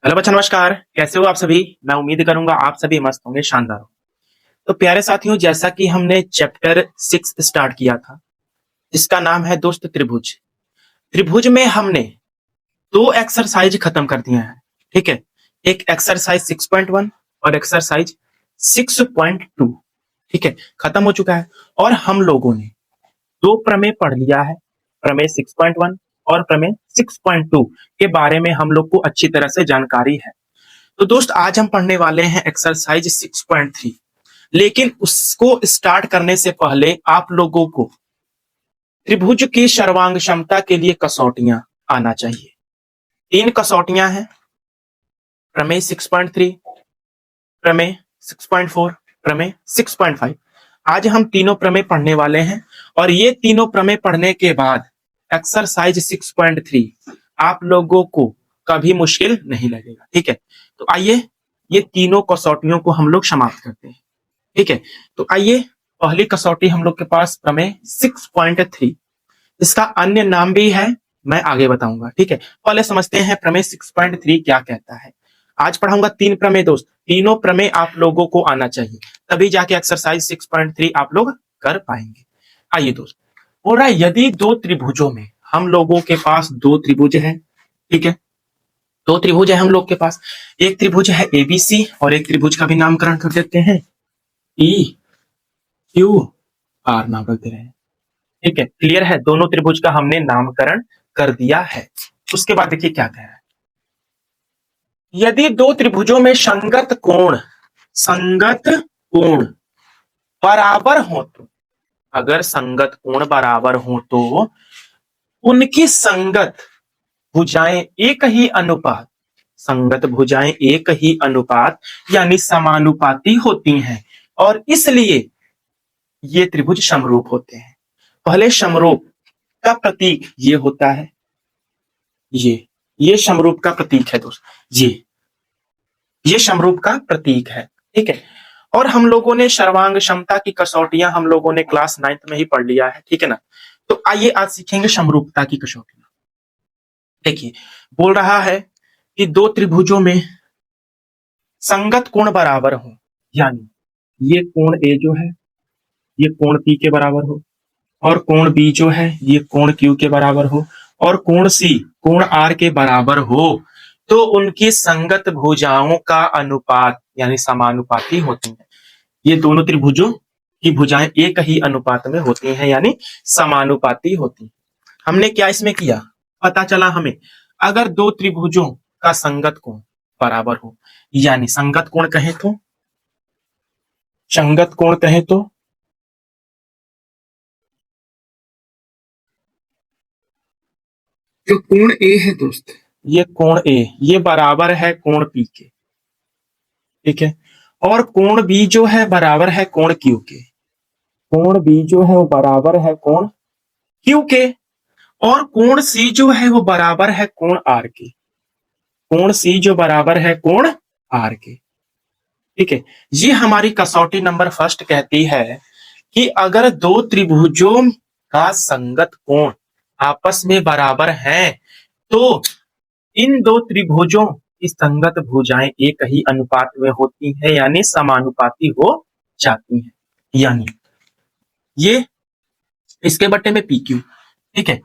Hello बच्चा, नमस्कार। कैसे हो आप सभी? मैं उम्मीद करूंगा आप सभी मस्त होंगे, शानदार हो। तो प्यारे साथियों, जैसा कि हमने चैप्टर 6 स्टार्ट किया था, इसका नाम है दोस्त त्रिभुज। त्रिभुज में हमने दो एक्सरसाइज खत्म कर दिए हैं। ठीक है, एक एक्सरसाइज 6.1 और एक्सरसाइज 6.2। ठीक है, खत्म हो चुका है। और हम लोगों ने दो प्रमेय पढ़ लिया है, प्रमेय 6.1 और प्रमेय 6.2 के बारे में हम लोग को अच्छी तरह से जानकारी है। तो दोस्त, आज हम पढ़ने वाले हैं एक्सरसाइज 6.3। लेकिन उसको स्टार्ट करने से पहले आप लोगों को त्रिभुज की सर्वांग क्षमता के लिए कसौटियां आना चाहिए। तीन कसौटियां हैं: प्रमेय 6.3, प्रमेय 6.4, प्रमेय 6.5। आज हम तीनों प्रमेय पढ़ने वाले हैं और ये तीनों प्रमेय पढ़ने के बाद एक्सरसाइज 6.3 आप लोगों को कभी मुश्किल नहीं लगेगा। ठीक है, तो आइए ये तीनों कसौटियों को हम लोग समाप्त करते हैं। ठीक है, तो आइए पहली कसौटी हम लोग के पास प्रमेय 6.3। इसका अन्य नाम भी है, मैं आगे बताऊंगा। ठीक है, पहले समझते हैं प्रमेय 6.3 क्या कहता है। आज पढ़ाऊंगा तीन प्रमेय दोस्त, तीनों प्रमेय आप लोगों को आना चाहिए, तभी जाके एक्सरसाइज 6.3 आप लोग कर पाएंगे। आइए दोस्त, बोल रहा है यदि दो त्रिभुजों में, हम लोगों के पास दो त्रिभुज है। ठीक है, दो त्रिभुज है हम लोग के पास। एक त्रिभुज है एबीसी और एक त्रिभुज का भी नामकरण कर देते हैं, ई क्यू आर नाम रख दे रहे हैं। ठीक है, क्लियर है, दोनों त्रिभुज का हमने नामकरण कर दिया है। उसके बाद देखिए क्या कह रहा है। यदि दो त्रिभुजों में संगत कोण बराबर हो तो, अगर संगत कोण बराबर हो तो उनकी संगत भुजाएं एक ही अनुपात, संगत भुजाएं एक ही अनुपात यानी समानुपाती होती हैं और इसलिए ये त्रिभुज समरूप होते हैं। पहले समरूप का प्रतीक ये होता है, ये समरूप का प्रतीक है दोस्त, ये समरूप का प्रतीक है। ठीक है, और हम लोगों ने सर्वांग क्षमता की कसौटियां हम लोगों ने क्लास 9th में ही पढ़ लिया है। ठीक है ना, तो आइए आज सीखेंगे समरूपता की कसौटियां। देखिए, बोल रहा है कि दो त्रिभुजों में संगत कोण बराबर हो, यानी ये कोण ए जो है ये कोण पी के बराबर हो, और कोण बी जो है ये कोण क्यू के बराबर हो, और कोण सी कोण आर के बराबर हो, तो उनकी संगत भुजाओं का अनुपात यानी समानुपाती होती है। ये दोनों त्रिभुजों की भुजाएं एक ही अनुपात में होती हैं यानी समानुपाती होती हैं। हमने क्या इसमें किया, पता चला हमें, अगर दो त्रिभुजों का संगत कोण बराबर हो, यानी संगत कोण कहें तो जो कोण ए है दोस्त, ये कोण ए ये बराबर है कोण पी के। ठीक है, और कोण बी जो है बराबर है कोण क्यू के, कोण बी जो है वो बराबर है कोण क्यू के, और कोण सी जो है वो बराबर है कोण आर के, कोण सी जो बराबर है कोण आर के। ठीक है, ये हमारी कसौटी नंबर फर्स्ट कहती है कि अगर दो त्रिभुजों का संगत कोण आपस में बराबर है तो इन दो त्रिभुजों की संगत भुजाएं एक ही अनुपात में होती हैं यानी समानुपाती हो जाती हैं, यानी ये इसके बट्टे में पी क्यू। ठीक है,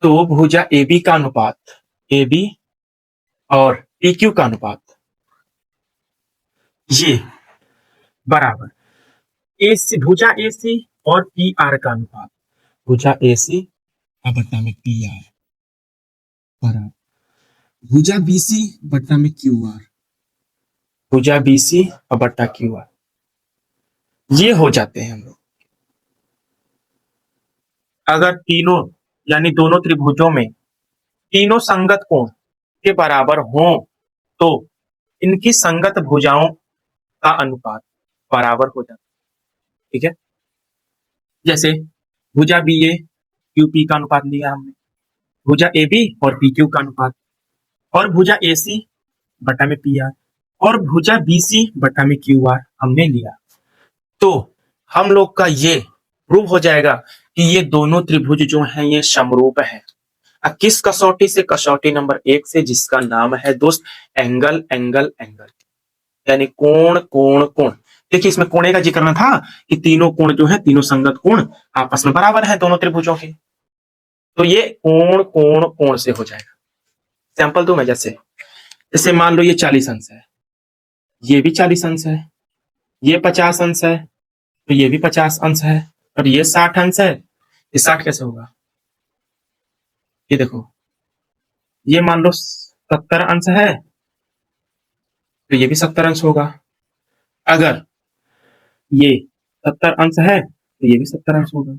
तो भुजा ए बी का अनुपात ए बी और पी क्यू का अनुपात ये बराबर ए सी भुजा ए सी और पी आर का अनुपात, भुजा ए सी बट्टा में पी आर बराबर भुजा बी सी बट्टा में क्यू आर, भुजा बी सी और बट्टा क्यू आर, ये हो जाते हैं हम लोग। अगर तीनों यानी दोनों त्रिभुजों में तीनों संगत कोण के बराबर हो तो इनकी संगत भुजाओं का अनुपात बराबर हो जाता है। ठीक है, जैसे भुजा बी ए क्यू पी का अनुपात लिया हमने, भुजा ए बी और पी क्यू का अनुपात, और भुजा ए सी बटा में पी आर, और भुजा बी सी बटा में क्यू आर हमने लिया, तो हम लोग का ये प्रूव हो जाएगा कि ये दोनों त्रिभुज जो हैं ये समरूप हैं। किस कसौटी से? कसौटी नंबर 1 से, जिसका नाम है दोस्त एंगल एंगल एंगल, यानी कोण कोण कोण। देखिए इसमें कोणे का जिक्र करना था कि तीनों कोण जो है, तीनों संगत कोण आपस में बराबर है दोनों त्रिभुजों के, तो ये कोण कोण कोण से हो जाएगा। सैंपल दो मैं, जैसे जैसे मान लो ये 40 अंश है, ये भी 40 अंश है, ये 50 अंश है, तो ये भी 50 अंश है, और ये 60 अंश है, ये 60 कैसे होगा? ये देखो, ये मान लो 70 अंश है, तो ये भी 70 अंश होगा। अगर ये 70 अंश है, तो ये भी 70 अंश होगा।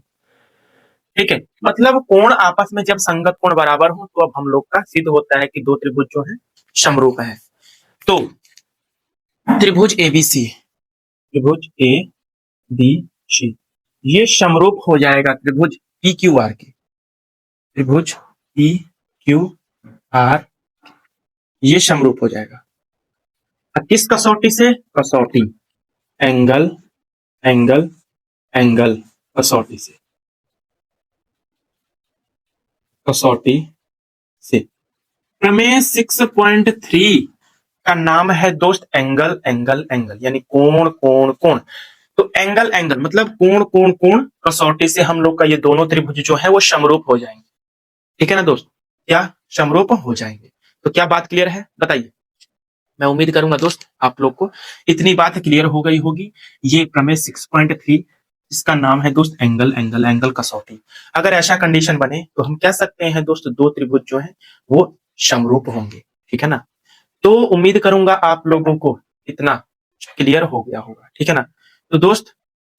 ठीक है, मतलब कोण आपस में जब संगत कोण बराबर हो, तो अब हम लोग का सिद्ध होता है कि दो त्रिभुज जो है समरूप है। तो त्रिभुज एबीसी, त्रिभुज ए बी सी, ये समरूप हो जाएगा त्रिभुज पी क्यू आर के, त्रिभुज पी क्यू आर, ये समरूप हो जाएगा। किस कसौटी से? कसौटी एंगल एंगल एंगल कसौटी से, कसौटी से। प्रमेय 6.3 का नाम है दोस्त एंगल एंगल एंगल, यानी कोण कोण कोण। तो एंगल एंगल मतलब कोण कोण कोण कसौटी से हम लोग का ये दोनों त्रिभुज जो है वो समरूप हो जाएंगे। ठीक है ना दोस्त, क्या समरूप हो जाएंगे? तो क्या बात क्लियर है बताइए? मैं उम्मीद करूंगा दोस्त आप लोग को इतनी बात क्लियर हो गई होगी। ये प्रमेय 6.3, इसका नाम है दोस्त एंगल एंगल एंगल कसौटी। अगर ऐसा कंडीशन बने तो हम कह सकते हैं दोस्त दो त्रिभुज जो है वो समरूप होंगे। ठीक है ना, तो उम्मीद करूंगा आप लोगों को इतना क्लियर हो गया होगा। ठीक है ना, तो दोस्त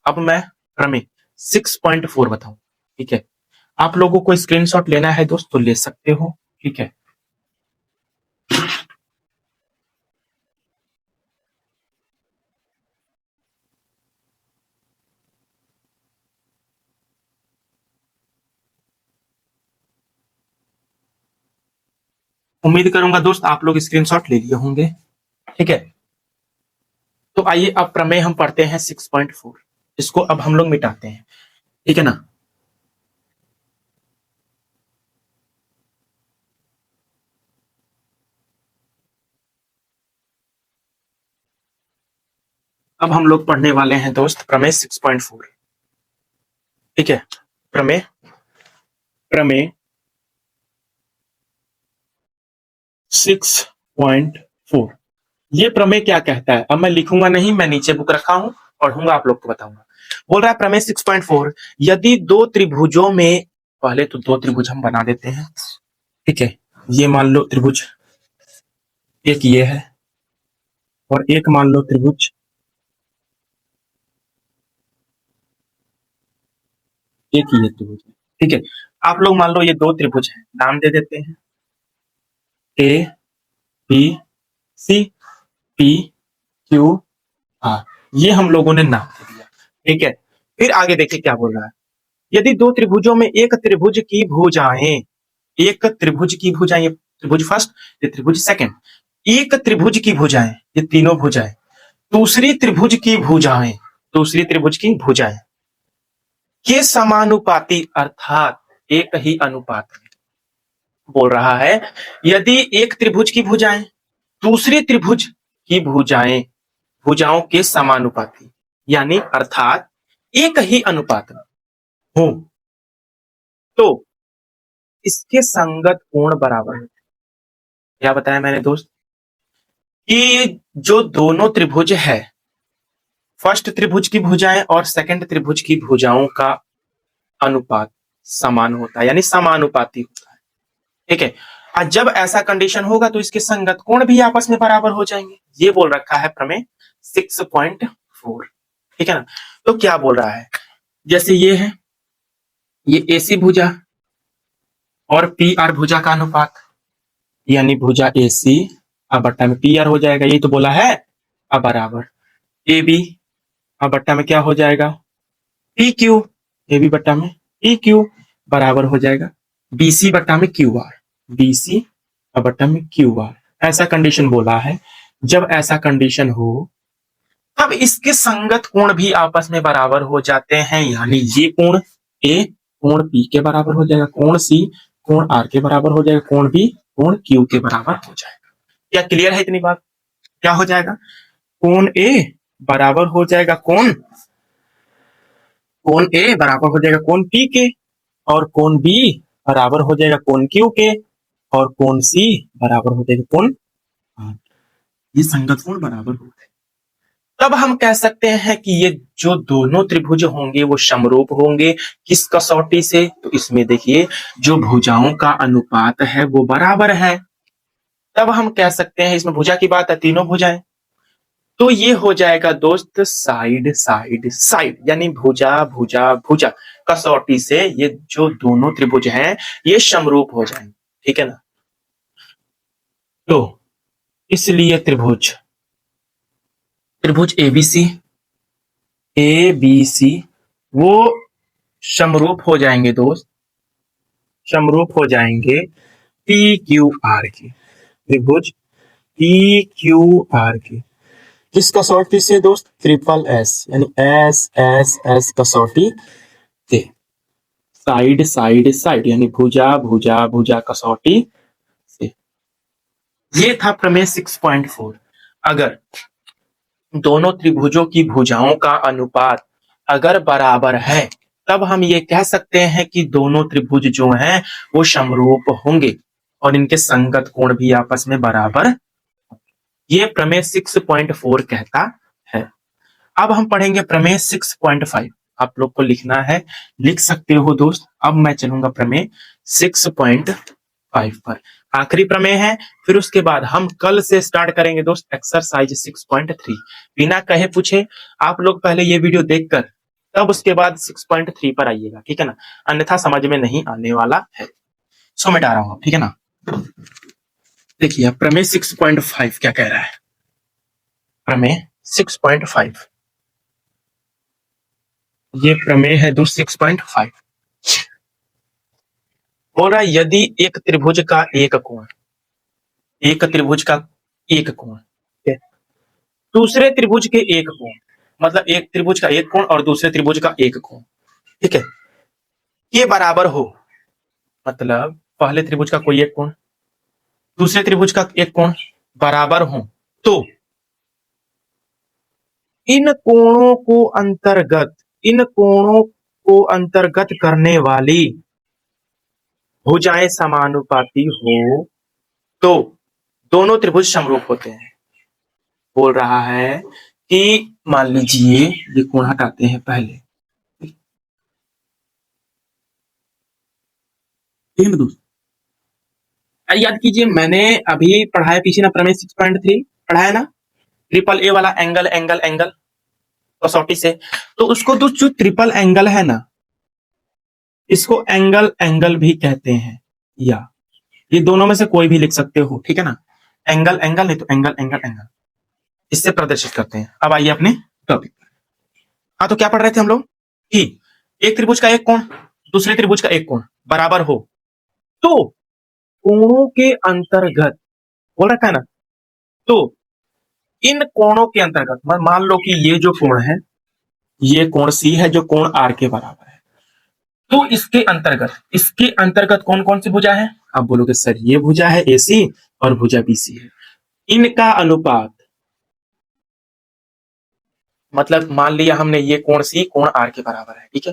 अब मैं प्रमेय 6.4 बताऊं। ठीक है, आप लोगों को स्क्रीनशॉट लेना है दोस्त तो ले सकते हो। ठीक है, उम्मीद करूंगा दोस्त आप लोग स्क्रीनशॉट ले लिए होंगे। ठीक है, तो आइए अब प्रमेय हम पढ़ते हैं 6.4, इसको अब हम लोग मिटाते हैं। ठीक है ना, अब हम लोग पढ़ने वाले हैं दोस्त प्रमेय 6.4। ठीक है, प्रमेय प्रमेय 6.4, ये प्रमेय क्या कहता है? अब मैं लिखूंगा नहीं, मैं नीचे बुक रखा हूं, पढ़ूंगा आप लोग को बताऊंगा। बोल रहा है प्रमेय 6.4, यदि दो त्रिभुजों में, पहले तो दो त्रिभुज हम बना देते हैं। ठीक है, ये मान लो त्रिभुज, एक ये है और एक मान लो त्रिभुज, एक ये त्रिभुज है। ठीक है, आप लोग मान लो ये दो त्रिभुज है, नाम दे देते हैं A B C, P Q R, ये हम लोगों ने नाम दे दिया। ठीक है, फिर आगे देखिए क्या बोल रहा है। यदि दो त्रिभुजों में एक त्रिभुज की भुजाएं, एक त्रिभुज की भुजाएं, ये त्रिभुज फर्स्ट, ये त्रिभुज सेकंड, एक त्रिभुज की भुजाएं, ये तीनों भुजाएं, दूसरी त्रिभुज की भुजाएं, दूसरी त्रिभुज की भुजाएं के समानुपाती, अर्थात एक ही अनुपात में। बोल रहा है यदि एक त्रिभुज की भुजाएं दूसरी त्रिभुज की भुजाएं, भुजाओं के समानुपाती, यानी अर्थात एक ही अनुपात में हो, तो इसके संगत कोण बराबर है। क्या बताया मैंने दोस्त कि जो दोनों त्रिभुज है, फर्स्ट त्रिभुज की भुजाएं और सेकंड त्रिभुज की भुजाओं का अनुपात समान होता है, यानी समानुपाती होता है। ठीक है, और जब ऐसा कंडीशन होगा तो इसके संगत कोण भी आपस में बराबर हो जाएंगे। ये बोल रखा है प्रमेय 6.4। ठीक है ना, तो क्या बोल रहा है, जैसे ये है, ये एसी भुजा और पी आर भुजा का अनुपात, यानी भुजा एसी अब बट्टा में पी आर हो जाएगा, ये तो बोला है। अब बराबर ए बी अब बट्टा में क्या हो जाएगा, पी क्यू, ए बी बट्टा में पी क्यू बराबर हो जाएगा बीसी बट्टा में क्यू आर, बीसी अब बट्टा में क्यू आर। ऐसा कंडीशन बोला है। जब ऐसा कंडीशन हो तब इसके संगत कोण भी आपस में बराबर हो जाते हैं, यानी ये कोण ए कोण पी के बराबर हो जाएगा, कोण सी कोण आर के बराबर हो जाएगा, कोण बी कोण क्यू के बराबर हो जाएगा। क्या क्लियर है इतनी बात? क्या हो जाएगा, कोण ए बराबर हो जाएगा कोण ए बराबर हो जाएगा कोण पी के, और कोण बी बराबर हो जाएगा कोण क्यू के, और कोण सी बराबर हो जाएगा कोण आर। ये संगत कोण बराबर होते हैं। तब हम कह सकते हैं कि ये जो दोनों त्रिभुज होंगे वो समरूप होंगे। किस कसौटी से? तो इसमें देखिए जो भुजाओं का अनुपात है वो बराबर है। तब हम कह सकते हैं, इसमें भुजा की बात है, तीनों भुजाएं, तो ये हो जाएगा दोस्त साइड साइड साइड, यानी भुजा भुजा भुजा कसौटी से ये जो दोनों त्रिभुज हैं ये समरूप हो जाएंगे। ठीक है ना? तो इसलिए त्रिभुज एबीसी वो समरूप हो जाएंगे दोस्त, समरूप हो जाएंगे पी क्यू आर के, त्रिभुज पी क्यू आर के। किस कसौटी से दोस्त? ट्रिपल एस, यानी एस एस एस कसौटी से, साइड साइड साइड, यानी भुजा भुजा भुजा कसौटी से। ये था प्रमेय 6.4। अगर दोनों त्रिभुजों की भुजाओं का अनुपात अगर बराबर है तब हम ये कह सकते हैं कि दोनों त्रिभुज जो हैं वो समरूप होंगे और इनके संगत कोण भी आपस में बराबर। ये प्रमेय 6.4 कहता है। अब हम पढ़ेंगे प्रमेय 6.5। आप लोग को लिखना है, लिख सकते हो दोस्त। अब मैं चलूंगा प्रमेय 6.5 पर, आखिरी प्रमेय है। फिर उसके बाद हम कल से स्टार्ट करेंगे दोस्त एक्सरसाइज 6.3। बिना कहे पूछे आप लोग पहले ये वीडियो देखकर तब उसके बाद 6.3 पर आइएगा, ठीक है ना? अन्यथा समझ में नहीं आने वाला है। सो मिटा रहा हूं, ठीक है ना? देखिए प्रमेय 6.5 क्या कह रहा है। प्रमेय 6.5, ये प्रमेय है दोस्त 6.5। बोल रहा है यदि एक त्रिभुज का एक कोण, एक त्रिभुज का एक कोण, दूसरे त्रिभुज के एक कोण, मतलब एक त्रिभुज का एक कोण और दूसरे त्रिभुज का एक कोण, ठीक है, ये बराबर हो, मतलब पहले त्रिभुज का कोई एक कोण दूसरे त्रिभुज का एक कोण बराबर हो, तो इन कोणों को अंतर्गत करने वाली भुजाएं समानुपाती हो तो दोनों त्रिभुज समरूप होते हैं। बोल रहा है कि मान लीजिए ये कोण हटाते हैं पहले, याद कीजिए मैंने अभी पढ़ाया पीछे ना प्रमेय 6.3 पढ़ाया ना, ट्रिपल ए वाला एंगल एंगल एंगल कसौटी से। तो उसको जो ट्रिपल एंगल है ना, इसको एंगल एंगल भी कहते हैं, या ये दोनों में से कोई भी लिख सकते हो, ठीक है ना? एंगल एंगल नहीं तो एंगल एंगल एंगल, इससे प्रदर्शित करते हैं। अब आइए अपने टॉपिक। हाँ, तो क्या पढ़ रहे थे हम लोग कि एक त्रिभुज का एक कोण दूसरे त्रिभुज का एक कोण बराबर हो तो कोणों के अंतर्गत, बोल रखा है ना, तो इन कोणों के अंतर्गत मान लो कि ये जो कोण है ये कोण सी है जो कोण आर के बराबर है, तो इसके अंतर्गत कौन कौन सी भुजा है? आप बोलोगे सर ये भुजा है एसी और भुजा बीसी है, इनका अनुपात, मतलब मान लिया हमने ये कोण सी कोण आर के बराबर है, ठीक है?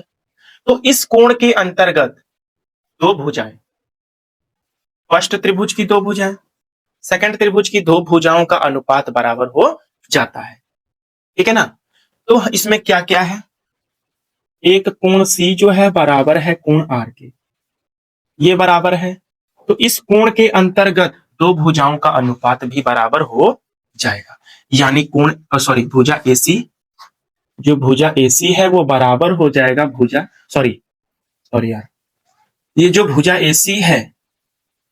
तो इस कोण के अंतर्गत दो भुजाएं, फर्स्ट त्रिभुज की दो भुजाएं, सेकंड त्रिभुज की दो भुजाओं का अनुपात बराबर हो जाता है, ठीक है ना? तो इसमें क्या क्या है, एक कोण सी जो है बराबर है कोण आर के, ये बराबर है, तो इस कोण के अंतर्गत दो भुजाओं का अनुपात भी बराबर हो जाएगा, यानी कोण भुजा एसी, जो भुजा एसी है वो बराबर हो जाएगा भुजा सॉरी यार, ये जो भुजा एसी है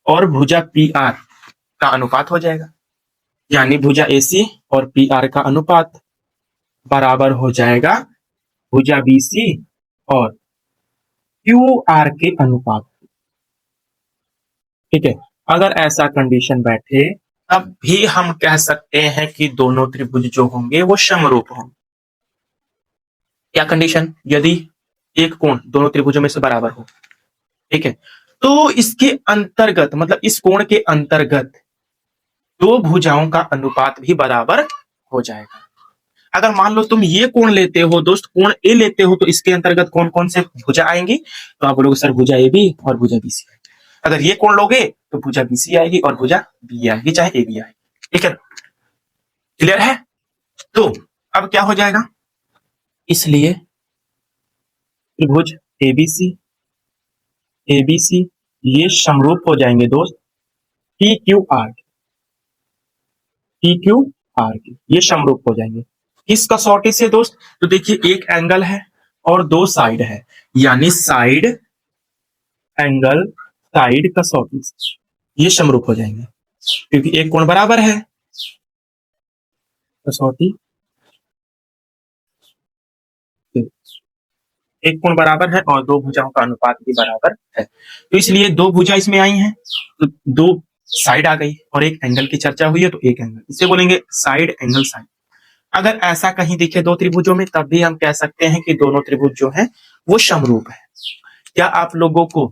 और भुजा पी आर का अनुपात हो जाएगा, यानी भुजा एसी और पी आर का अनुपात बराबर हो जाएगा भुजा बीसी और क्यू आर के अनुपात, ठीक है? अगर ऐसा कंडीशन बैठे तब भी हम कह सकते हैं कि दोनों त्रिभुज जो होंगे वो समरूप होंगे। क्या कंडीशन? यदि एक कोण दोनों त्रिभुजों में से बराबर हो, ठीक है? तो इसके अंतर्गत मतलब इस कोण के अंतर्गत दो भुजाओं का अनुपात भी बराबर हो जाएगा। अगर मान लो तुम ये कोण लेते हो दोस्त, कोण ए लेते हो, तो इसके अंतर्गत कौन कौन से भुजा आएंगी? तो आप बोलोगे सर भुजा ए बी और भुजा बी सी आएगी। अगर ये कोण लोगे तो भुजा बी सी आएगी और भुजा बी आएगी, चाहे ए बी आएगी। ठीक है, क्लियर है? तो अब क्या हो जाएगा, इसलिए त्रिभुज एबीसी ये समरूप हो जाएंगे दोस्त पी क्यू आर के, ये समरूप हो जाएंगे। किस कसौटी से दोस्त? तो देखिए एक एंगल है और दो साइड है, यानी साइड एंगल साइड कसौटी से ये समरूप हो जाएंगे, क्योंकि एक कोण बराबर है, कसौटी एक कोण बराबर है और दो भुजाओं का अनुपात भी बराबर है, तो इसलिए दो भुजा इसमें आई हैं, तो दो साइड आ गई और एक एंगल की चर्चा हुई है, तो एक एंगल, इसे बोलेंगे साइड एंगल साइड। अगर ऐसा कहीं दिखे दो त्रिभुजों में, तब भी हम कह सकते हैं कि दोनों त्रिभुज जो है वो समरूप है। क्या आप लोगों को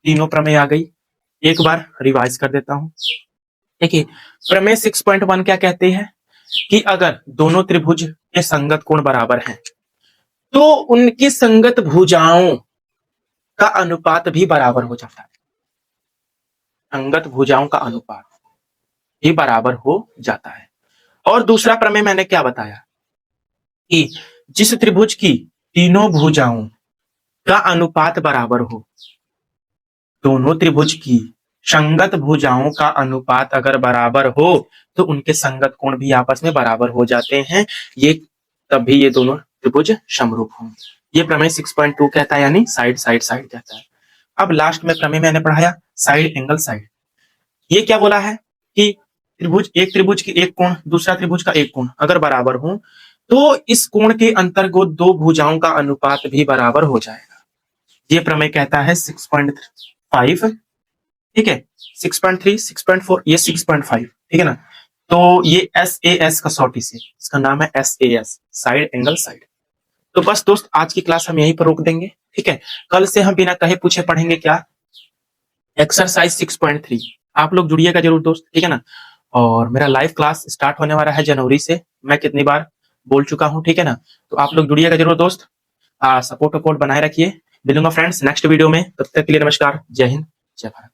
तीनों प्रमेय आ गई? एक बार रिवाइज कर देता हूं। देखिए प्रमेय 6.1 क्या कहते हैं कि अगर दोनों त्रिभुज के संगत कोण बराबर हैं तो उनकी संगत भुजाओं का अनुपात भी बराबर हो जाता है। संगत भुजाओं का अनुपात भी बराबर हो जाता है। और दूसरा प्रमेय मैंने क्या बताया कि जिस त्रिभुज की तीनों भुजाओं का अनुपात बराबर हो, दोनों त्रिभुज की संगत भुजाओं का अनुपात अगर बराबर हो तो उनके संगत कोण भी आपस में बराबर हो जाते हैं, ये तभी ये दोनों त्रिभुज समरूप होंगे। ये प्रमेय 6.2 कहता है, यानी साइड साइड साइड कहता है। अब लास्ट में प्रमेय मैंने पढ़ाया साइड एंगल साइड। ये क्या बोला है कि एक त्रिभुज की एक कोण दूसरा त्रिभुज का एक कोण अगर बराबर हो तो इस कोण के अंतर्गत दो भुजाओं का अनुपात भी बराबर हो जाएगा। ये प्रमेय कहता है 6.5, ठीक है, 6.3, 6.4, ये 6.5, ठीक है ना। तो ये SAS कसौटी से, इसका नाम है SAS, साइड एंगल साइड। तो बस दोस्त आज की क्लास हम यहीं पर रोक देंगे, ठीक है। कल से हम बिना कहे पूछे पढ़ेंगे क्या, एक्सरसाइज 6.3। आप लोग जुड़िएगा जरूर दोस्त, ठीक है ना। और मेरा लाइव क्लास स्टार्ट होने वाला है जनवरी से, मैं कितनी बार बोल चुका हूं, ठीक है ना। तो आप लोग जुड़िएगा जरूर दोस्त, सपोर्ट बनाए रखिए। मिलूंगा फ्रेंड्स नेक्स्ट वीडियो में, तब तक के लिए नमस्कार, जय हिंद, जय भारत।